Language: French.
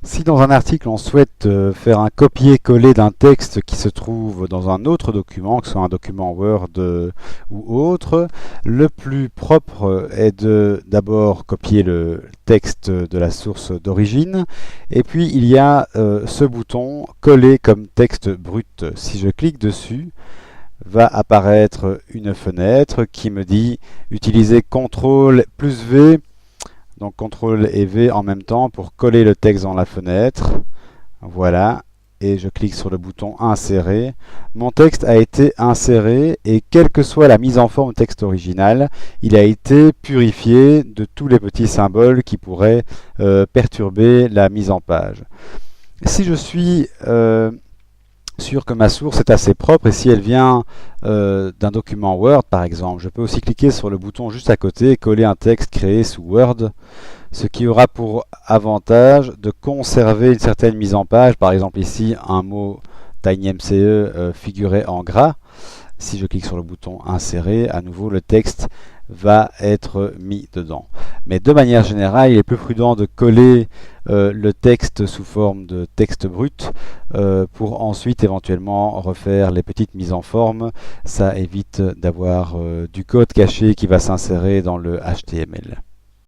Si dans un article on souhaite faire un copier-coller d'un texte qui se trouve dans un autre document, que ce soit un document Word ou autre, le plus propre est de d'abord copier le texte de la source d'origine, et puis il y a ce bouton coller comme texte brut. Si je clique dessus, va apparaître une fenêtre qui me dit utiliser CTRL plus V, donc CTRL et V en même temps pour coller le texte dans la fenêtre. Voilà, et je clique sur le bouton insérer. Mon texte a été inséré et quelle que soit la mise en forme du texte original, il a été purifié de tous les petits symboles qui pourraient perturber la mise en page. Si je suis sûr que ma source est assez propre et si elle vient d'un document Word par exemple, je peux aussi cliquer sur le bouton juste à côté et coller un texte créé sous Word, ce qui aura pour avantage de conserver une certaine mise en page. Par exemple ici un mot TinyMCE figuré en gras. Si je clique sur le bouton insérer, à nouveau le texte va être mis dedans. Mais de manière générale, il est plus prudent de coller le texte sous forme de texte brut pour ensuite éventuellement refaire les petites mises en forme. Ça évite d'avoir du code caché qui va s'insérer dans le HTML.